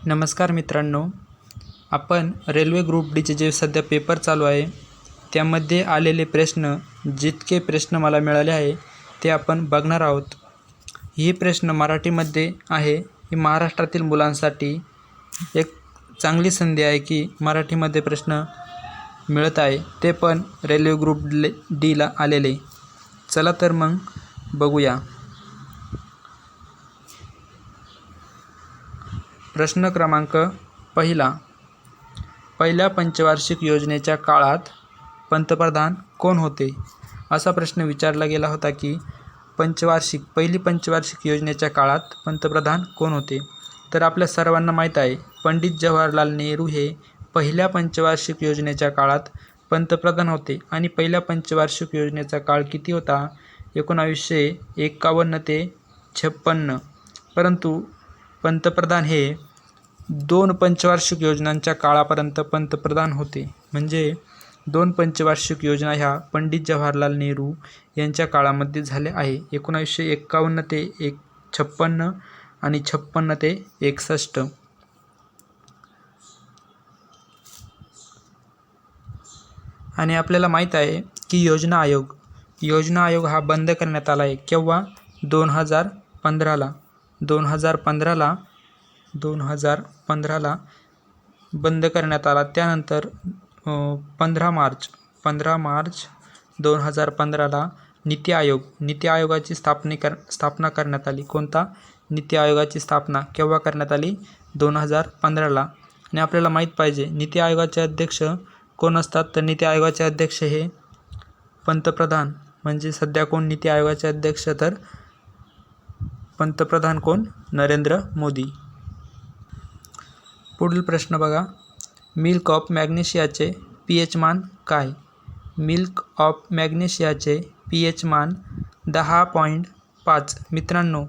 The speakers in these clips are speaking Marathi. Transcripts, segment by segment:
नमस्कार मित्रांनो, आपण रेल्वे ग्रुप डीचे जे सध्या पेपर चालू आहे त्यामध्ये आलेले प्रश्न, जितके प्रश्न मला मिळाले आहे ते आपण बघणार आहोत. हे प्रश्न मराठीमध्ये आहे. ही महाराष्ट्रातील मुलांसाठी एक चांगली संधी आहे की मराठीमध्ये प्रश्न मिळत आहे, ते पण रेल्वे ग्रुप डीला आलेले. चला तर मग बघूया. प्रश्न क्रमांक पहिला. पहिल्या पंचवार्षिक योजनेच्या काळात पंतप्रधान कोण होते? असा प्रश्न विचारला गेला होता की पहिली पंचवार्षिक योजनेच्या काळात पंतप्रधान कोण होते? तर आपल्या सर्वांना माहीत आहे, पंडित जवाहरलाल नेहरू हे पहिल्या पंचवार्षिक योजनेच्या काळात पंतप्रधान होते. आणि पहिल्या पंचवार्षिक योजनेचा काळ किती होता? 1951 ते 56. परंतु पंतप्रधान हे 2 पंचवार्षिक योजनांच्या काळापर्यंत पंतप्रधान होते. म्हणजे 2 पंचवार्षिक योजना ह्या पंडित जवाहरलाल नेहरू यांच्या काळामध्ये झाल्या आहे. 1951 ते 56 आणि 56 ते 61. आणि आपल्याला माहीत आहे की योजना आयोग हा बंद करण्यात आला आहे. केव्हा? 2015ला 2015ला बंद करण्यात आला. त्यानंतर 15 मार्च 2015ला नीती आयोगाची स्थापना करण्यात आली. कोणता? नीती आयोगाची स्थापना केव्हा करण्यात आली? 2015ला. आणि आपल्याला माहीत पाहिजे नीती आयोगाचे अध्यक्ष कोण असतात? तर नीती आयोगाचे अध्यक्ष हे पंतप्रधान. म्हणजे सध्या कोण नीती आयोगाचे अध्यक्ष? तर पंतप्रधान कोण? नरेंद्र मोदी. पुढील प्रश्न बघा. मिल्क ऑफ मॅग्नेशियाचे पीएच मान काय? मिल्क ऑफ मॅग्नेशियाचे पीएच मान 10.5. मित्रांनो,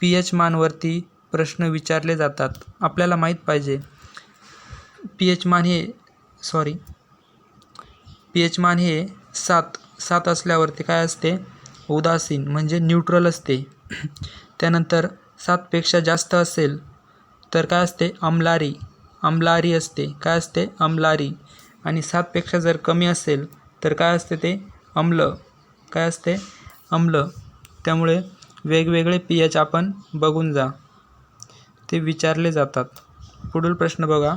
पीएच मानवरती प्रश्न विचारले जातात. आपल्याला माहीत पाहिजे पीएच मान हे 7 असल्यावरती काय असते? उदासीन म्हणजे न्यूट्रल असते. त्यानंतर 7 पेक्षा जास्त असेल तर काय असते? अमलारी असते. काय असते? अमलारी. आणि 7 पेक्षा जर कमी असेल तर काय असते? ते अम्ल. काय असते? अम्ल. त्यामुळे वेगवेगळे पीएच आपण बघून जा, ते विचारले जातात. पुढील प्रश्न बघा.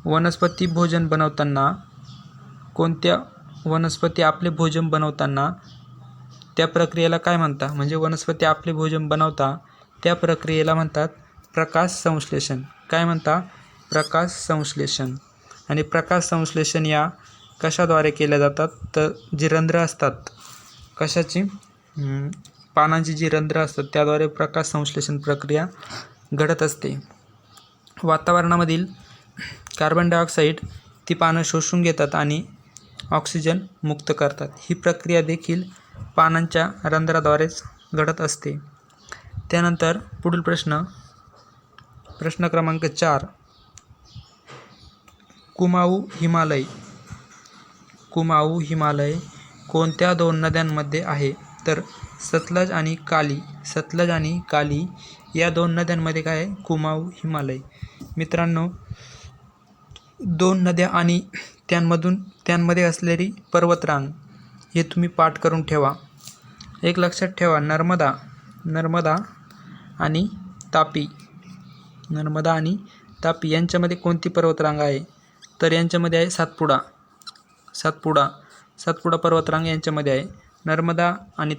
वनस्पती आपले भोजन बनवताना त्या प्रक्रियेला काय म्हणतात? म्हणजे वनस्पती आपले भोजन बनवता त्या प्रक्रियेला म्हणतात प्रकाश संश्लेषण. काय म्हणतात? प्रकाश संश्लेषण. आणि प्रकाश संश्लेषण या कशाद्वारे केल्या जातात? तर जी रंध्र असतात, कशाची? पानांची जी रंध्र असतात त्याद्वारे प्रकाश संश्लेषण प्रक्रिया घडत असते. वातावरणामधील कार्बन डायऑक्साईड ती पानं शोषून घेतात आणि ऑक्सिजन मुक्त करतात. ही प्रक्रिया देखील पानांच्या रंध्राद्वारेच घडत असते. त्यानंतर पुढील प्रश्न क्रमांक 4. कुमाऊ हिमालय कोणत्या 2 नद्यांमध्ये आहे? तर सतलज आणि काली या 2 नद्यांमध्ये काय आहे? कुमाऊ हिमालय. मित्रांनो, 2 नद्या आणि त्यांमध्ये असलेली पर्वतरांग हे तुम्ही पाठ करून ठेवा. एक लक्षात ठेवा, नर्मदा आणि तापी यांच्यामध्ये कोणती पर्वतरांग आहे? तर यांच्यामध्ये आहे सातपुडा पर्वतरांग यांच्यामध्ये आहे. नर्मदा आणि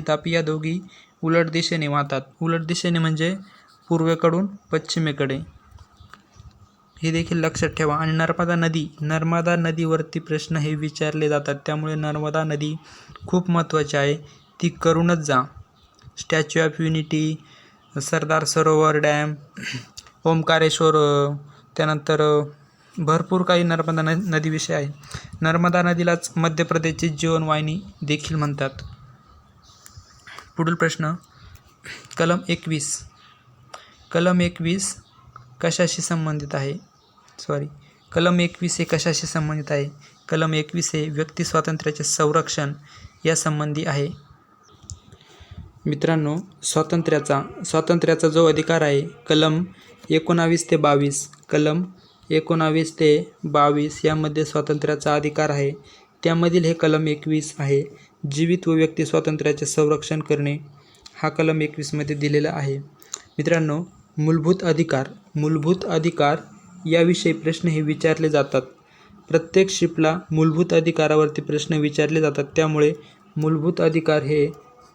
तापी या दोघी उलट दिशेने वाहतात. उलट दिशेने म्हणजे पूर्वेकडून पश्चिमेकडे. हे देखील लक्षात ठेवा. आणि नर्मदा नदीवरती प्रश्न हे विचारले जातात. त्यामुळे नर्मदा नदी खूप महत्त्वाची आहे, ती करूनच जा. Statue of unity, Sardar Sarovar dam, Omkareshwar, त्यानंतर भरपूर काही नर्मदा नदीविषयी आहे. नर्मदा नदीलाच मध्य प्रदेशची जीवनवाहिनी देखील म्हणतात. पुढील प्रश्न. कलम 21 कशाशी संबंधित आहे? कलम 21 हे कशाशी संबंधित आहे? कलम 21 हे व्यक्ती स्वातंत्र्याचे संरक्षण या संबंधी आहे. मित्रांनो, स्वातंत्र्याचा जो अधिकार आहे, कलम 19 ते 22 कलम 19 ते 22 यामध्ये स्वातंत्र्याचा अधिकार आहे. त्यामधील हे कलम 21 आहे. जीवित व व्यक्ती स्वातंत्र्याचे संरक्षण करणे हा कलम 21 मध्ये दिलेला आहे. मित्रांनो, मूलभूत अधिकार याविषयी प्रश्न हे विचारले जातात. प्रत्येक शिफ्टला मूलभूत अधिकारावरती प्रश्न विचारले जातात. त्यामुळे मूलभूत अधिकार हे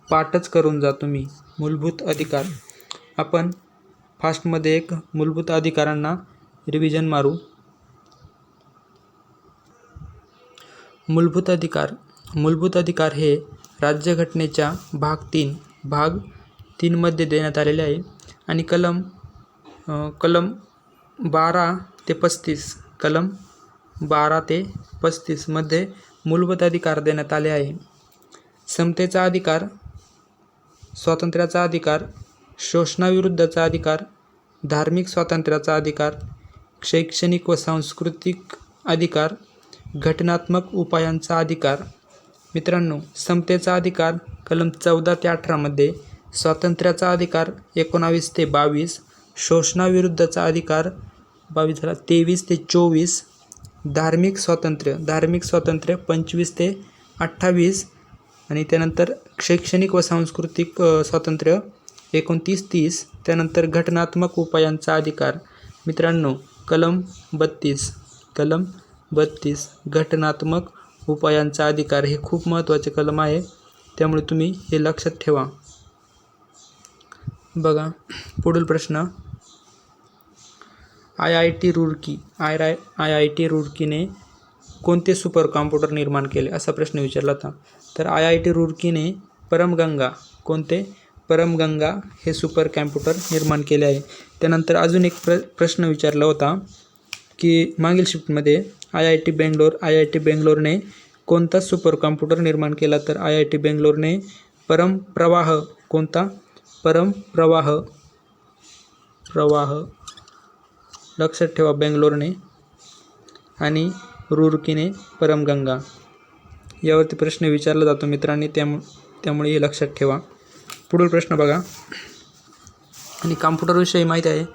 पाठच करून जा तुम्ही. मूलभूत अधिकार आपण फास्टमध्ये एक मूलभूत अधिकारांना रिव्हिजन मारू. मूलभूत अधिकार हे राज्यघटनेच्या भाग 3 मध्ये देण्यात आलेले आहे आणि कलम 12 ते 35 मध्ये मूलभूत अधिकार देण्यात आले आहे. समतेचा अधिकार, स्वातंत्र्याचा अधिकार, शोषणाविरुद्धचा अधिकार, धार्मिक स्वातंत्र्याचा अधिकार, शैक्षणिक व सांस्कृतिक अधिकार, घटनात्मक उपायांचा अधिकार. मित्रांनो, समतेचा अधिकार कलम 14 ते 18 मध्ये, स्वातंत्र्याचा अधिकार 19 ते 22, शोषणाविरुद्धचा अधिकार 23 ते 24, धार्मिक स्वातंत्र्य 25 ते 28 आणि त्यानंतर शैक्षणिक व सांस्कृतिक स्वातंत्र्य 29-30. त्यानंतर घटनात्मक उपायांचा अधिकार मित्रांनो कलम 32 घटनात्मक उपायांचा अधिकार हे खूप महत्त्वाचे कलम आहे. त्यामुळे तुम्ही हे लक्षात ठेवा. बघा पुढील प्रश्न. IIT रुड़कीने कोणते सुपर कॉम्प्युटर निर्माण केले असा प्रश्न विचारला होता. तर IIT रुड़कीने परमगंगा हे सुपर कॉम्प्युटर निर्माण केले आहे. त्यानंतर अजून एक प्रश्न विचारला होता की मागील शिफ्टमध्ये IIT बेंगलोरने कोणता सुपर कॉम्प्युटर निर्माण केला. तर IIT बेंगलोरने परमप्रवाह लक्षात ठेवा बेंगलोरने आणि रुड़कीने परमगंगा यावरती प्रश्न विचारला जातो मित्रांनी. त्यामुळे हे लक्षात ठेवा. पुढील प्रश्न बघा. आणि कॉम्प्युटरविषयी माहिती आहे.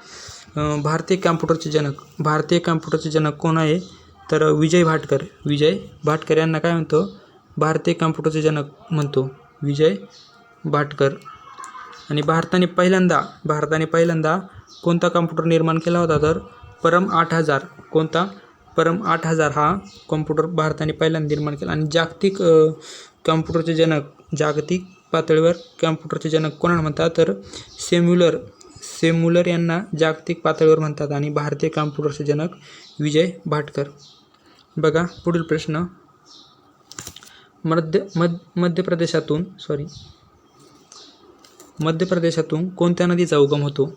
भारतीय कॉम्प्युटरचे जनक कोण आहे. तर विजय भाटकर यांना काय म्हणतो. भारतीय कॉम्प्युटरचे जनक म्हणतो विजय भाटकर. आणि भारताने पहिल्यांदा कोणता कॉम्प्युटर निर्माण केला होता. तर परम 8000. कोणता. परम 8000 हा कॉम्प्युटर भारताने पहिल्यांदा निर्माण केला. आणि जागतिक पातळीवर कॉम्प्युटरचे जनक कोणाला म्हणतात. तर सेम्युलर यांना जागतिक पातळीवर म्हणतात. आणि भारतीय कॉम्प्युटरचे जनक विजय भाटकर. बघा पुढील प्रश्न. मध्य प्रदेशातून कोणत्या नदीचा उगम होतो.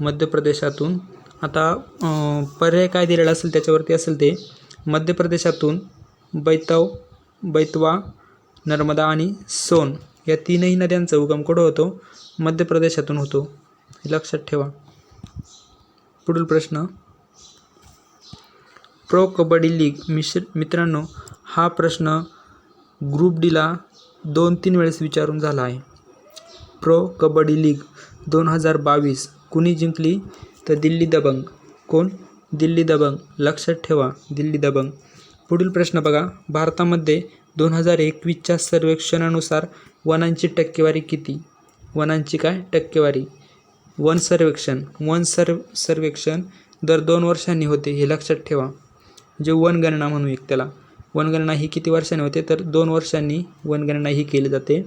मध्य प्रदेशातून आता पर्याय काय दिलेला असेल त्याच्यावरती असेल ते. मध्य प्रदेशातून बैतवा, नर्मदा आणि सोन या तीनही नद्यांचा उगम कुठं होतो. मध्य प्रदेशातून होतो. हे लक्षात ठेवा. पुढील प्रश्न. प्रो कबड्डी लीग मित्रांनो हा प्रश्न ग्रुप डीला 2-3 वेळेस विचारून झाला आहे. प्रो कबड्डी लीग 2022 कुणी जिंकली. तर दिल्ली दबंग. कोण. दिल्ली दबंग. लक्षात ठेवा दिल्ली दबंग. पुढील प्रश्न बघा. भारतामध्ये 2021च्या सर्वेक्षणानुसार वनांची टक्केवारी किती. वनांची काय टक्केवारी. वन सर्वेक्षण दर 2 वर्षांनी होते. हे लक्षात ठेवा. जे वनगणना म्हणू एक त्याला. वनगणना ही किती वर्षांनी होते. तर 2 वर्षांनी वनगणना ही केली जाते.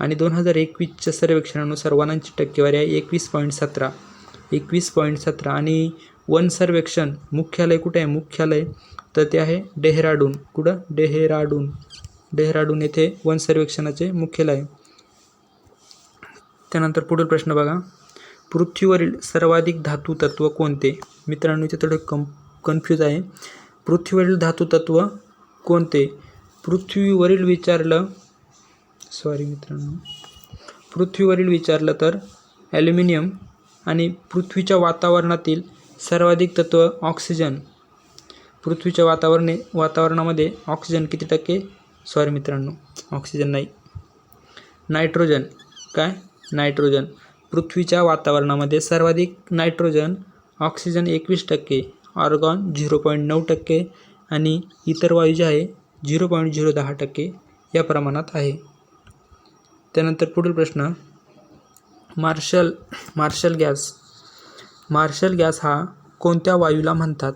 आणि 2021च्या सर्वेक्षणानुसार वनांची टक्केवारी आहे 21.17. आणि वन सर्वेक्षण मुख्यालय कुठे आहे. मुख्यालय तर ते आहे डेहराडून. कुठं. डेहराडून येथे वन सर्वेक्षणाचे मुख्यालय आहे. त्यानंतर पुढील प्रश्न बघा. पृथ्वीवरील सर्वाधिक धातू तत्व कोणते. मित्रांनो इथे थोडे कन्फ्यूज आहे. पृथ्वीवरील धातू तत्व कोणते. पृथ्वीवरील विचारलं तर ॲल्युमिनियम. आणि पृथ्वीच्या वातावरणातील सर्वाधिक तत्व ऑक्सिजन. पृथ्वीच्या वातावरणामध्ये ऑक्सिजन किती टक्के. ऑक्सिजन नाही नायट्रोजन. काय नायट्रोजन. पृथ्वीच्या वातावरणामध्ये सर्वाधिक नायट्रोजन, ऑक्सिजन 21%, आर्गॉन 0.9% आणि इतर वायू जे आहे 0.010% या प्रमाणात आहे. त्यानंतर पुढील प्रश्न, मार्शल गॅस हा कोणत्या वायूला म्हणतात?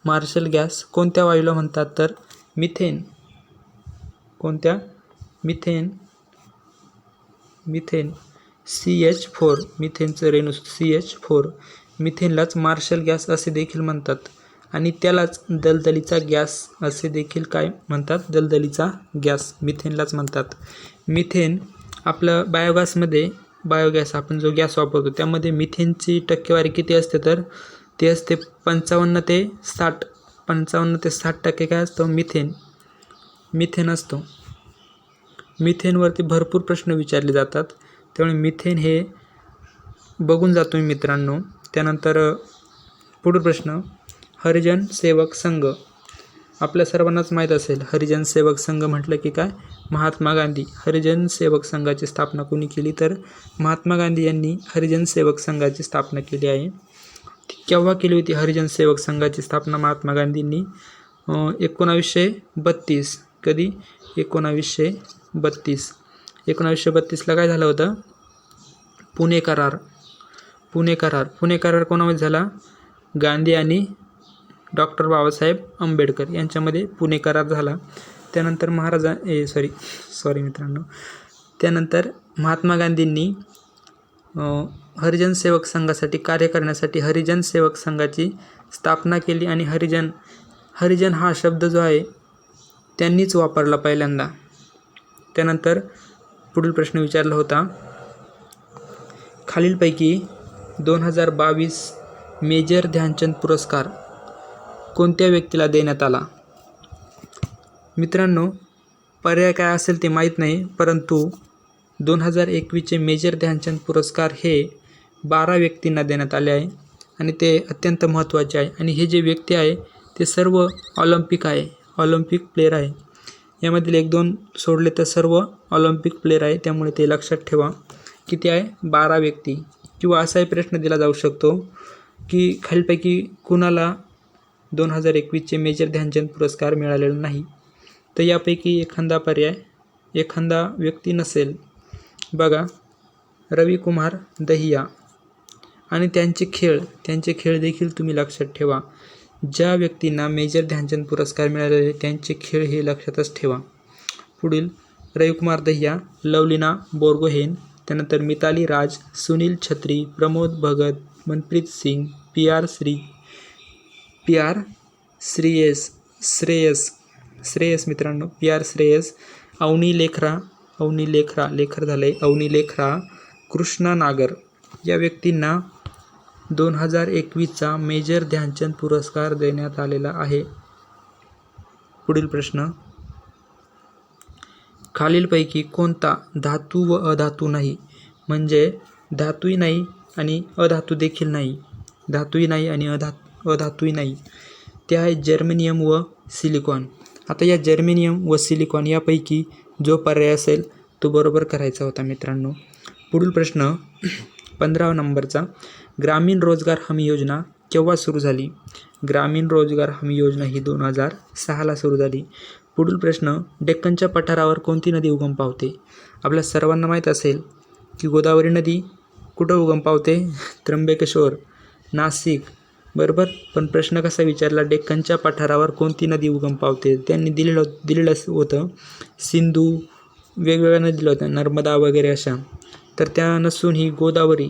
मार्शल गॅस कोणत्या वायूला म्हणतात? तर मिथेन. कोणत्या? मिथेन CH4, मिथेनचं रेणू CH4, मिथेनलाच मार्शल गॅस असे देखील म्हणतात आणि त्यालाच दलदलीचा गॅस असे देखील काय म्हणतात? दलदलीचा गॅस मिथेनलाच म्हणतात. मिथेन आपलं बायोगॅस आपण जो गॅस वापरतो त्यामध्ये मिथेनची टक्केवारी किती असते? तर ते असते 55 ते 60% काय असतं? मिथेन असतो. मिथेनवरती भरपूर प्रश्न विचारले जातात, त्यामुळे मिथेन हे बघून जातो मित्रांनो. त्यानंतर पुढील प्रश्न, हरिजन सेवक संघ. आपल्या सर्वांनाच माहीत असेल हरिजन सेवक संघ म्हटलं की काय? महात्मा गांधी. हरिजन सेवक संघाची स्थापना कोणी केली? तर महात्मा गांधी यांनी हरिजन सेवक संघाची स्थापना केली आहे. केव्हा केली होती हरिजन सेवक संघाची स्थापना महात्मा गांधींनी? 1932. कधी? 1932. 1932ला काय झालं होतं? पुणे करार कोणामध्ये झाला? गांधी आणि डॉक्टर बाबासाहेब आंबेडकर यांच्यामध्ये पुणे करार झाला. त्यानंतर त्यानंतर महात्मा गांधींनी हरिजन सेवक संघासाठी कार्य करण्यासाठी हरिजन सेवक संघाची स्थापना केली आणि हरिजन हा शब्द जो आहे त्यांनीच वापरला पहिल्यांदा. त्यानंतर पुढील प्रश्न विचारला होता, खालीलपैकी 2022 मेजर ध्यानचंद पुरस्कार कोणत्या व्यक्तीला देण्यात आला? मित्रांनो, पर्याय काय असेल ते माहीत नाही, परंतु 2021चे मेजर ध्यानचंद पुरस्कार हे 12 व्यक्तींना देण्यात आले आहे आणि ते अत्यंत महत्त्वाचे आहे. आणि हे जे व्यक्ती आहे ते सर्व ऑलिम्पिक प्लेयर आहे. यामधील 1-2 सोडले तर सर्व ऑलिम्पिक प्लेयर आहे, त्यामुळे ते लक्षात ठेवा. किती आहे? 12 व्यक्ती. किंवा असाही प्रश्न दिला जाऊ शकतो की खालीलपैकी कुणाला 2021चे मेजर ध्यानचंद पुरस्कार मिळालेला नाही? तर यापैकी एखादा व्यक्ती नसेल. बघा, रविकुमार दहिया आणि त्यांचे खेळ देखील तुम्ही लक्षात ठेवा. ज्या व्यक्तींना मेजर ध्यानचंद पुरस्कार मिळालेले त्यांचे खेळ हे लक्षातच ठेवा. पुढील, रविकुमार दहिया, लवलीना बोरगोहेन, त्यानंतर मिताली राज, सुनील छत्री, प्रमोद भगत, मनप्रीत सिंग, श्रेयस मित्रांनो, PR श्रेयस, अवनी लेखरा, कृष्णा नागर या व्यक्तींना 2021चा मेजर ध्यानचंद पुरस्कार देण्यात आलेला आहे. पुढील प्रश्न, खालीलपैकी कोणता धातू व अधातू नाही? म्हणजे धातूही नाही आणि अधातू देखील नाही. अधातूही नाही. ते आहे जर्मेनियम व सिलिकॉन. आता या जर्मेनियम व सिलिकॉन यापैकी जो पर्याय असेल तो बरोबर करायचा होता मित्रांनो. पुढील प्रश्न 15 नंबरचा, ग्रामीण रोजगार हमी योजना केव्हा सुरू झाली? ग्रामीण रोजगार हमी योजना ही 2006ला सुरू झाली. पुढील प्रश्न, डेक्कनच्या पठारावर कोणती नदी उगम पावते? आपल्या सर्वांना माहीत असेल की गोदावरी नदी कुठं उगम पावते? त्र्यंबकेश्वर, नाशिक, बरोबर. पण प्रश्न कसा विचारला? डेक्कनच्या पठारावर कोणती नदी उगम पावते? त्यांनी दिलेलं होतं सिंधू, वेगवेगळ्या नदी दिल्या होत्या, नर्मदा वगैरे अशा. तर त्या नसून ही गोदावरी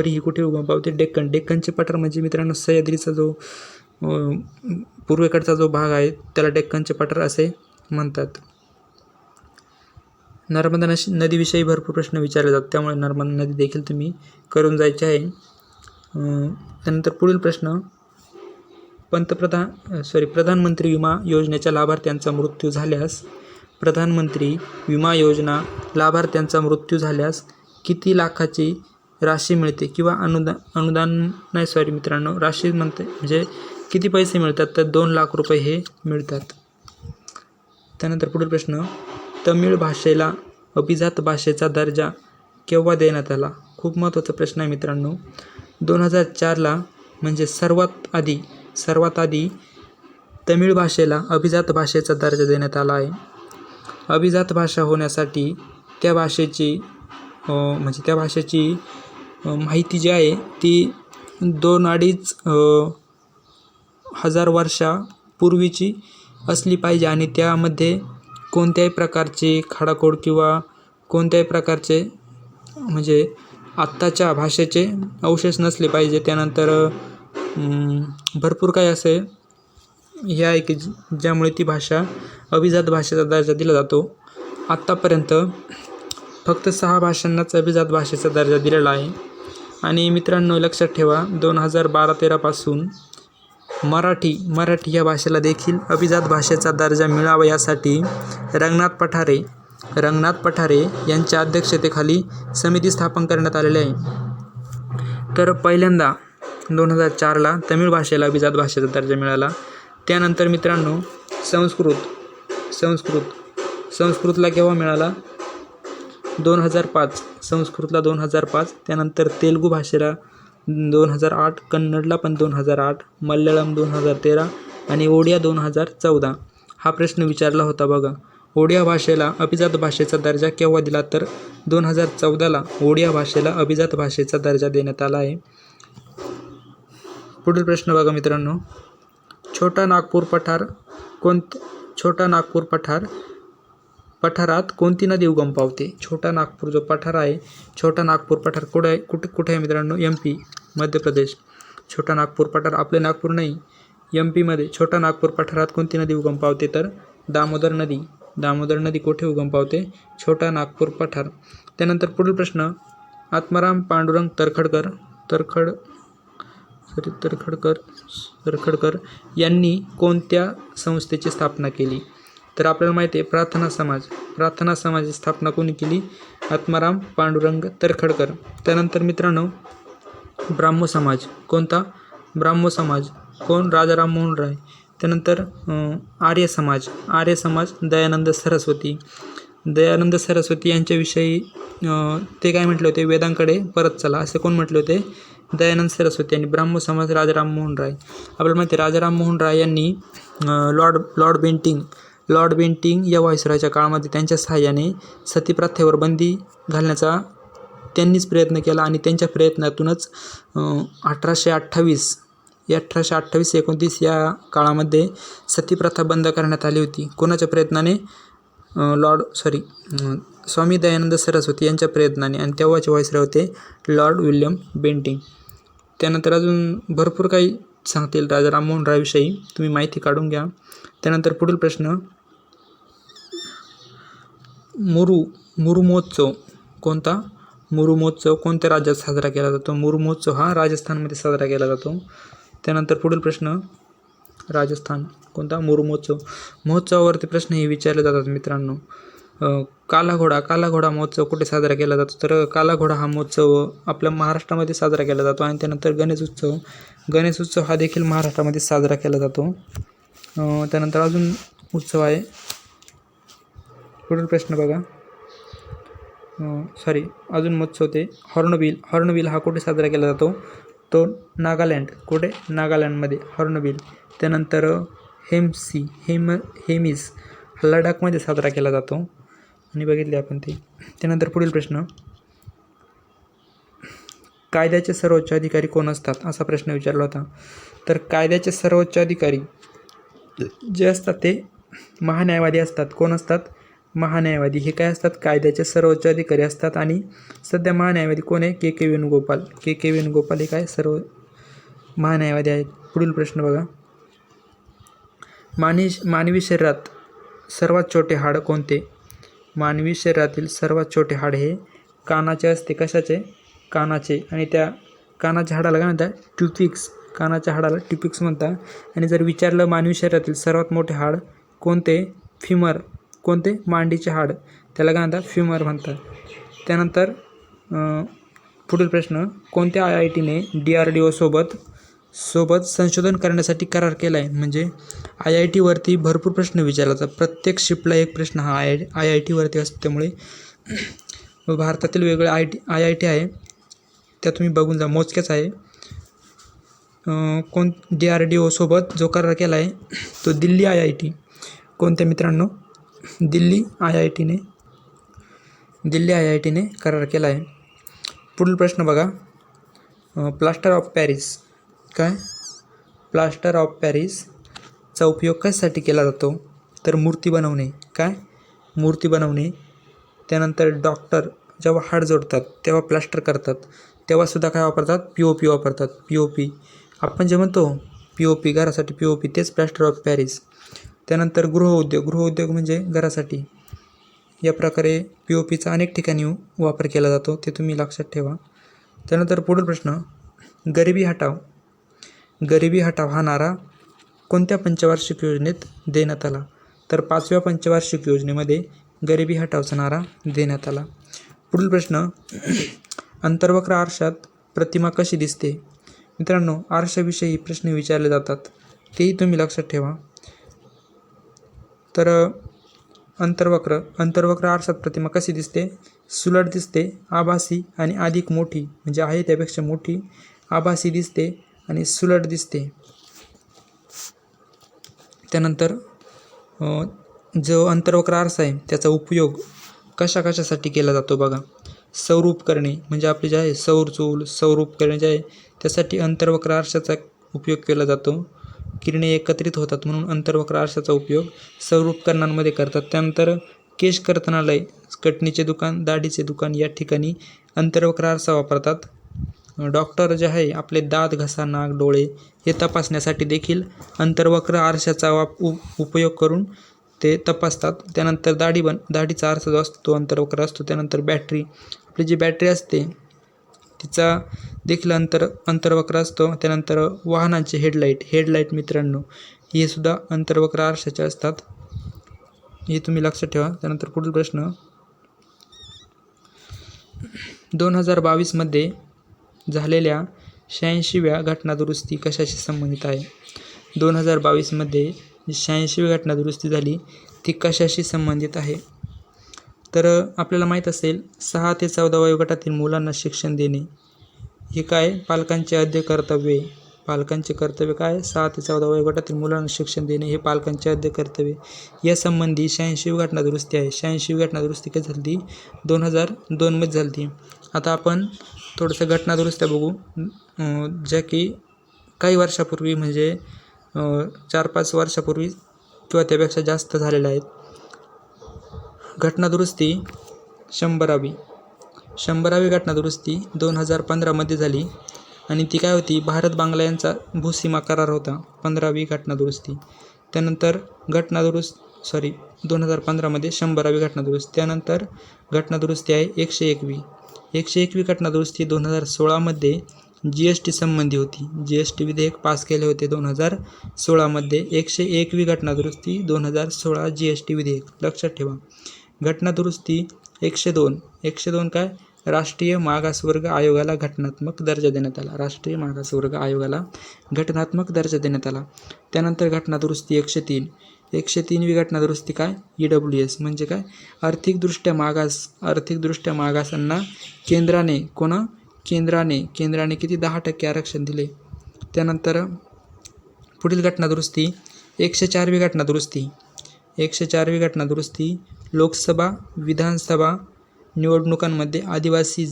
ही कुठे उगम पावते? डेक्कनचे पठार म्हणजे मित्रांनो सह्याद्रीचा जो पूर्वेकडचा जो भाग आहे त्याला डेक्कनचे पठार असे म्हणतात. नर्मदा नदीविषयी भरपूर प्रश्न विचारले जातात, त्यामुळे नर्मदा नदी देखील तुम्ही करून जायचे आहे. त्यानंतर पुढील प्रश्न, प्रधानमंत्री विमा योजनेच्या लाभार्थ्यांचा मृत्यू झाल्यास किती लाखाची राशी मिळते? किंवा राशी म्हणते म्हणजे किती पैसे मिळतात? तर 2 लाख रुपये हे मिळतात. त्यानंतर पुढील प्रश्न, तमिळ भाषेला अभिजात भाषेचा दर्जा केव्हा देण्यात आला? खूप महत्त्वाचा प्रश्न आहे मित्रांनो. 2004ला म्हणजे सर्वात आधी तमिळ भाषेला अभिजात भाषेचा दर्जा देण्यात आला आहे. अभिजात भाषा होण्यासाठी त्या भाषेची माहिती जी आहे ती 2-2.5 हजार वर्षापूर्वीची असली पाहिजे आणि त्यामध्ये कोणत्याही प्रकारचे खाडाखोड किंवा कोणत्याही प्रकारचे म्हणजे आत्ताच्या भाषेचे अवशेष नसले पाहिजे. त्यानंतर भरपूर काही असे हे आहे की ज्यामुळे ती भाषा अभिजात भाषेचा दर्जा दिला जातो. आत्तापर्यंत फक्त 6 भाषांनाच अभिजात भाषेचा दर्जा दिलेला आहे. आणि मित्रांनो लक्षात ठेवा 2012-13 पासून मराठी या भाषेला देखील अभिजात भाषेचा दर्जा मिळावा यासाठी रंगनाथ पठारे यांच्या अध्यक्षतेखाली समिती स्थापन करण्यात आलेली आहे. तर पहिल्यांदा 2004ला तमिळ भाषेला अभिजात भाषेचा दर्जा मिळाला. त्यानंतर मित्रांनो संस्कृतला केव्हा मिळाला? 2005. संस्कृतला 2005. त्यानंतर तेलुगू भाषेला 2008, कन्नडला पण 2008, मल्याळम 2013 आणि ओडिया 2014. हा प्रश्न विचारला होता बघा. ओडिया भाषेला अभिजात भाषेचा दर्जा केव्हा दिला? तर 2014ला ओडिया भाषेला अभिजात भाषेचा दर्जा देण्यात आला आहे. पुढील प्रश्न बघा मित्रांनो. छोटा नागपूर पठारात कोणती नदी उगम पावते? छोटा नागपूर जो पठार आहे, छोटा नागपूर पठार कुठे आहे मित्रांनो? MP, मध्य प्रदेश. छोटा नागपूर पठार आपले नागपूर नाही, MP मध्ये छोटा नागपूर पठारात कोणती नदी उगम पावते? तर दामोदर नदी कुठे उगम पावते? छोटा नागपूर पठार. त्यानंतर पुढील प्रश्न. आत्माराम पांडुरंग तरखडकर यांनी कोणत्या संस्थेची स्थापना केली? तर आपल्याला माहिती आहे प्रार्थना समाजाची स्थापना कोणी केली? आत्माराम पांडुरंग तरखडकर. त्यानंतर मित्रांनो ब्राह्मो समाज. कोणता? ब्राह्मो समाज. कोण? राजा राममोहन राय. त्यानंतर आर्य समाज दयानंद सरस्वती यांच्याविषयी ते काय म्हटले होते? वेदांकडे परत चला असे कोण म्हटले होते? दयानंद सरस्वती. आणि ब्राह्मो समाज राजा राममोहन राय. आपल्याला माहिती आहे राजा राममोहन राय यांनी लॉर्ड बेंटिंग या व्हाईसरॉयच्या काळामध्ये त्यांच्या सहाय्याने सतीप्रथेवर बंदी घालण्याचा त्यांनीच प्रयत्न केला आणि त्यांच्या प्रयत्नातूनच 1828-19 या काळामध्ये सतीप्रथा बंद करण्यात आली होती. कोणाच्या प्रयत्नाने? स्वामी दयानंद सरस्वती यांच्या प्रयत्नाने. आणि तेव्हाचे व्हाईसरॉय होते लॉर्ड विल्यम बेंटिंग. त्यानंतर अजून भरपूर काही सांगतील राजा राममोहन रायविषयी, तुम्ही माहिती काढून घ्या. त्यानंतर पुढील प्रश्न. मुरू महोत्सव. कोणता? मुरू महोत्सव कोणत्या राज्यात साजरा केला जातो? मुरू महोत्सव हा राजस्थानमध्ये साजरा केला जातो. त्यानंतर पुढील प्रश्न. राजस्थान. कोणता? मुरू महोत्सवावरती प्रश्न हे विचारले जातात मित्रांनो. काला घोडा महोत्सव कुठे साजरा केला जातो? तर काला घोडा हा महोत्सव आपल्या महाराष्ट्रामध्ये साजरा केला जातो. आणि त्यानंतर गणेश उत्सव हा देखील महाराष्ट्रामध्ये साजरा केला जातो. त्यानंतर अजून उत्सव आहे. पुढील प्रश्न बघा. अजून महोत्सव ते हॉर्नबिल हा कुठे साजरा केला जातो? तो नागालँड. कुठे? नागालँडमध्ये हॉर्नबिल. त्यानंतर हेमिस हा लडाखमध्ये साजरा केला जातो आणि बघितले आपण ते. त्यानंतर पुढील प्रश्न. कायद्याचे सर्वोच्च अधिकारी कोण असतात? असा प्रश्न विचारला होता. तर कायद्याचे सर्वोच्च अधिकारी जे असतात ते महान्यायवादी असतात. कोण असतात? महान्यायवादी. हे काय असतात? कायद्याचे सर्वोच्च अधिकारी असतात. आणि सध्या महान्यायवादी कोण आहे? के के वेणुगोपाल हे काय सर्व महान्यायवादी आहेत. पुढील प्रश्न बघा. मानवी शरीरात सर्वात छोटे हाड कोणते? मानवी शरीरातील सर्वात छोटे हाड हे कानाचे असते. कशाचे? कानाचे. आणि त्या कानाच्या हाडाला काय म्हणतात? ट्यूपिक्स. कानाच्या हाडाला ट्यूपिक्स म्हणतात. आणि जर विचारलं मानवी शरीरातील सर्वात मोठे हाड कोणते? फिमर. कोणते? मांडीचे हाड. त्याला काय म्हणतात? फिमर म्हणतात. त्यानंतर पुढील प्रश्न. कोणत्या IITने DRDO सोबत संशोधन करण्यासाठी करार केला आहे? म्हणजे IITवरती भरपूर प्रश्न विचारला जातात. प्रत्येक शिफ्टला एक प्रश्न हा IITवरती असतो. त्यामुळे भारतातील वेगवेगळे IIT आहे, त्या तुम्ही बघून जा, मोजक्याच आहे. DRDO सोबत जो करार केला आहे तो दिल्ली IIT. कोणत्या मित्रांनो? दिल्ली IITने करार केला आहे. पुढील प्रश्न बघा. Plaster of Paris plaster of पॅरिसचा उपयोग कशासाठी केला जातो? तर मूर्ती बनवणे. मूर्ती बनवणे. त्यानंतर डॉक्टर जेव्हा हाड जोडतात तेव्हा प्लास्टर करतात, तेव्हासुद्धा काय वापरतात? POP वापरतात. POP आपण जे म्हणतो POP, घरासाठी POP, तेच प्लास्टर ऑफ पॅरिस. त्यानंतर गृहउद्योग म्हणजे घरासाठी. या प्रकारे POPचा अनेक ठिकाणी वापर केला जातो, ते तुम्ही लक्षात ठेवा. त्यानंतर पुढील प्रश्न. गरिबी हटाव हा नारा कोणत्या पंचवार्षिक योजनेत देण्यात आला? तर 5व्या पंचवार्षिक योजनेमध्ये गरिबी हटावचा नारा देण्यात आला. पुढील प्रश्न. अंतर्वक्र आरशात प्रतिमा कशी दिसते? मित्रांनो, आरशाविषयी प्रश्न विचारले जातात, तेही तुम्ही लक्षात ठेवा. तर अंतर्वक्र आरशात प्रतिमा कशी दिसते? सुलट दिसते, आभासी आणि अधिक मोठी, म्हणजे आहे त्यापेक्षा मोठी, आभासी दिसते आणि सुलट दिसते. त्यानंतर जो अंतर्वक्र आरसा आहे त्याचा उपयोग कशासाठी केला जातो बघा. सौर उपकरणे, म्हणजे आपले जे आहे सौर उपकरणे जे आहे त्यासाठी अंतर्वक्र आरशाचा उपयोग केला जातो. किरणे एकत्रित होतात म्हणून अंतर्वक्र आरशाचा उपयोग सौर उपकरणांमध्ये करतात. त्यानंतर केश कर्तनालय, कटणीचे दुकान, दाढीचे दुकान या ठिकाणी अंतर्वक्र आरसा वापरतात. डॉक्टर जे आहे आपले दात, घसा, नाक, डोळे हे तपासण्यासाठी देखील अंतर्वक्र आरशाचा उपयोग करून ते तपासतात. त्यानंतर दाढीचा आरसा जो असतो तो अंतर्वक्र असतो. त्यानंतर बॅटरी, आपली जी बॅटरी असते तिचा देखील अंतर्वक्र असतो. त्यानंतर वाहनांचे हेडलाईट मित्रांनो, हे सुद्धा अंतर्वक्र आरशाचे असतात, हे तुम्ही लक्षात ठेवा. त्यानंतर पुढील प्रश्न. 2022 मध्ये झालेल्या 86व्या घटनादुरुस्ती कशाशी संबंधित आहे? 2022 मध्ये 86वी घटनादुरुस्ती झाली ती कशाशी संबंधित आहे? तर आपल्याला माहीत असेल 6 ते 14 वयोगटातील मुलांना शिक्षण देणे हे काय? पालकांचे आद्य कर्तव्य. पालकांचे कर्तव्य काय? 6 ते 14 वयोगटातील मुलांना शिक्षण देणे हे पालकांचे आद्य कर्तव्य. यासंबंधी 86वी घटनादुरुस्ती आहे. 86वी घटनादुरुस्ती कधी झाली? 2002 मध्ये झाली. आता आपण थोडंसं घटनादुरुस्त्या बघू, ज्या की काही वर्षापूर्वी, म्हणजे 4-5 वर्षापूर्वी किंवा त्यापेक्षा जास्त झालेल्या आहेत. घटनादुरुस्ती 100वी घटनादुरुस्ती 2015 मध्ये झाली आणि ती काय होती? भारत बांगला यांचा भूसीमा करार होता, 15वी घटनादुरुस्ती. त्यानंतर 2015 मध्ये 100वी घटनादुरुस्ती. त्यानंतर घटनादुरुस्ती आहे 101वी घटनादुरुस्ती 2016 मध्ये GST संबंधी होती. GST विधेयक पास केले होते 2016 मध्ये. 101वी घटनादुरुस्ती 2016 GST विधेयक लक्षात ठेवा. घटनादुरुस्ती 102 काय? राष्ट्रीय मागासवर्ग आयोगाला घटनात्मक दर्जा देण्यात आला. राष्ट्रीय मागासवर्ग आयोगाला घटनात्मक दर्जा देण्यात आला. त्यानंतर घटनादुरुस्ती 103वी घटनादुरुस्ती काय? EWS म्हणजे काय? आर्थिकदृष्ट्या मागासांना केंद्राने किती? 10% आरक्षण दिले. त्यानंतर पुढील घटनादुरुस्ती 104वी घटनादुरुस्ती लोकसभा, विधानसभा निवडणुकांमध्ये आदिवासी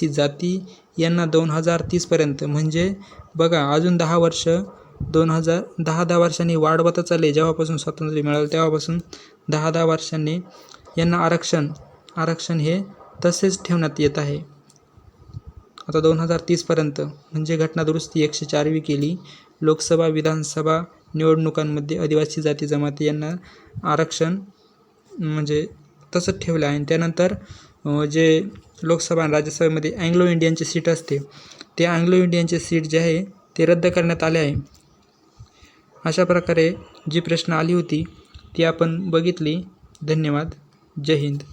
जाती यांना 2030 पर्यंत, म्हणजे बघा अजून 10 वर्ष, 10 वर्षांनी वाढवतच चालले. जेव्हापासून स्वातंत्र्य मिळालं तेव्हापासून 10 वर्षांनी यांना आरक्षण हे तसेच ठेवण्यात येत आहे. आता 2030 पर्यंत, म्हणजे घटनादुरुस्ती 104वी केली. लोकसभा, विधानसभा निवडणुकांमध्ये आदिवासी जाती जमाती यांना आरक्षण म्हणजे तसंच ठेवलं आहे. त्यानंतर जे लोकसभा आणि राज्यसभेमध्ये अँग्लो इंडियनची सीट असते, ते अँग्लो इंडियनचे सीट जे आहे ते रद्द करण्यात आले आहे. अशा प्रकारे जी प्रश्न आली होती ती आपण बघितली. धन्यवाद. जय हिंद.